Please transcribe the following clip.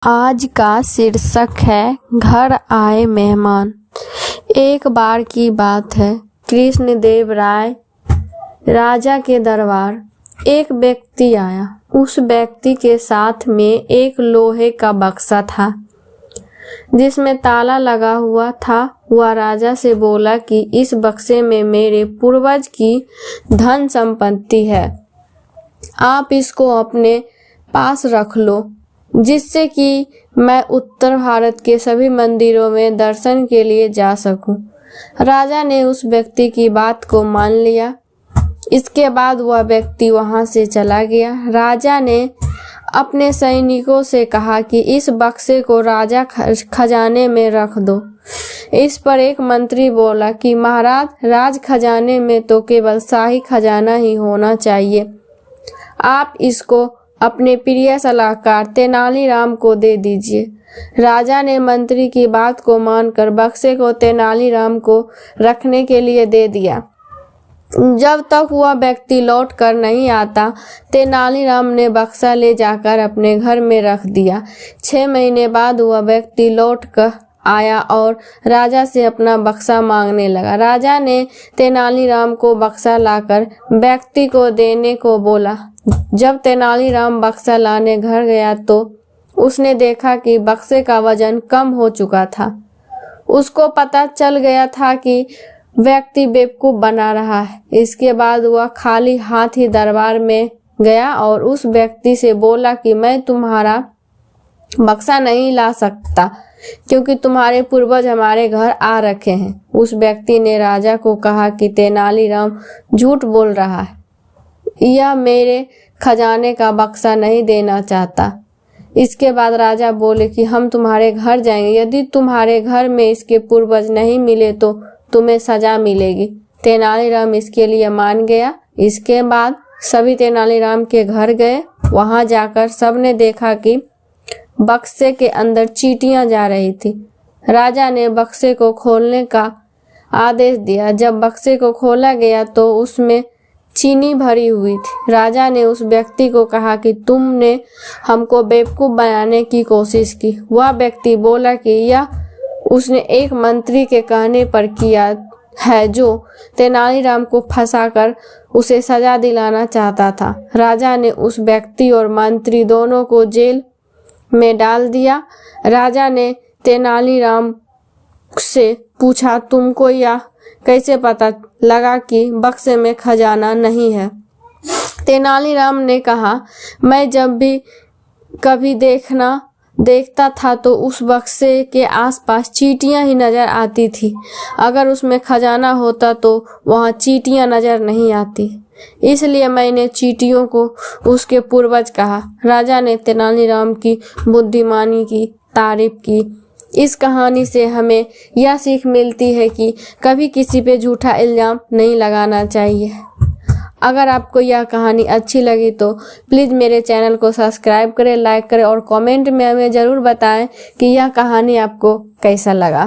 आज का शीर्षक है घर आए मेहमान। एक बार की बात है, कृष्णदेव राय राजा के दरबार। एक व्यक्ति आया। उस व्यक्ति के साथ में एक लोहे का बक्सा था जिसमें ताला लगा हुआ था। वह राजा से बोला कि इस बक्से में मेरे पूर्वज की धन संपत्ति है, आप इसको अपने पास रख लो, जिससे कि मैं उत्तर भारत के सभी मंदिरों में दर्शन के लिए जा सकूं। राजा ने उस व्यक्ति की बात को मान लिया। इसके बाद वह व्यक्ति वहां से चला गया। राजा ने अपने सैनिकों से कहा कि इस बक्से को राजा खजाने में रख दो। इस पर एक मंत्री बोला कि महाराज, राज खजाने में तो केवल शाही खजाना ही होना चाहिए, आप इसको अपने प्रिय सलाहकार तेनालीराम को दे दीजिए। राजा ने मंत्री की बात को मानकर बक्से को तेनालीराम को रखने के लिए दे दिया। जब तक वह व्यक्ति लौट कर नहीं आता, तेनालीराम ने बक्सा ले जाकर अपने घर में रख दिया। 6 महीने बाद वह व्यक्ति लौट कर आया और राजा से अपना बक्सा मांगने लगा। राजा ने तेनालीराम को बक्सा लाकर व्यक्ति को देने को बोला। जब तेनालीराम बक्सा लाने घर गया तो उसने देखा कि बक्से का वजन कम हो चुका था। उसको पता चल गया था कि व्यक्ति बेवकूफ बना रहा है। इसके बाद वह खाली हाथ ही दरबार में गया और उस व्यक्ति से बोला कि मैं तुम्हारा बक्सा नहीं ला सकता क्योंकि तुम्हारे पूर्वज हमारे घर आ रखे हैं। उस व्यक्ति ने राजा को कहा कि तेनालीराम झूठ बोल रहा है, यह मेरे खजाने का बक्सा नहीं देना चाहता। इसके बाद राजा बोले कि हम तुम्हारे घर जाएंगे, यदि तुम्हारे घर में इसके पूर्वज नहीं मिले तो तुम्हें सजा मिलेगी। तेनालीराम इसके लिए मान गया। इसके बाद सभी तेनालीराम के घर गए। वहां जाकर सबने देखा कि बक्से के अंदर चींटियां जा रही थी। राजा ने बक्से को खोलने का आदेश दिया। जब बक्से को खोला गया तो उसमें चीनी भरी हुई थी। राजा ने उस व्यक्ति को कहा कि तुमने हमको बेवकूफ बनाने की कोशिश की। वह व्यक्ति बोला कि यह उसने एक मंत्री के कहने पर किया है जो तेनालीराम को फंसाकर उसे सजा दिलाना चाहता था। राजा ने उस व्यक्ति और मंत्री दोनों को जेल में डाल दिया। राजा ने तेनालीराम से पूछा, तुमको यह कैसे पता लगा कि बक्से में खजाना नहीं है? तेनालीराम ने कहा, मैं जब भी कभी देखता था तो उस बक्से के आसपास चींटियां ही नजर आती थी। अगर उसमें खजाना होता तो वहां चींटियां नजर नहीं आती, इसलिए मैंने चींटियों को उसके पूर्वज कहा। राजा ने तेनालीराम की बुद्धिमानी की तारीफ की। इस कहानी से हमें यह सीख मिलती है कि कभी किसी पे झूठा इल्जाम नहीं लगाना चाहिए। अगर आपको यह कहानी अच्छी लगी तो प्लीज़ मेरे चैनल को सब्सक्राइब करें, लाइक करें और कमेंट में हमें ज़रूर बताएं कि यह कहानी आपको कैसा लगा।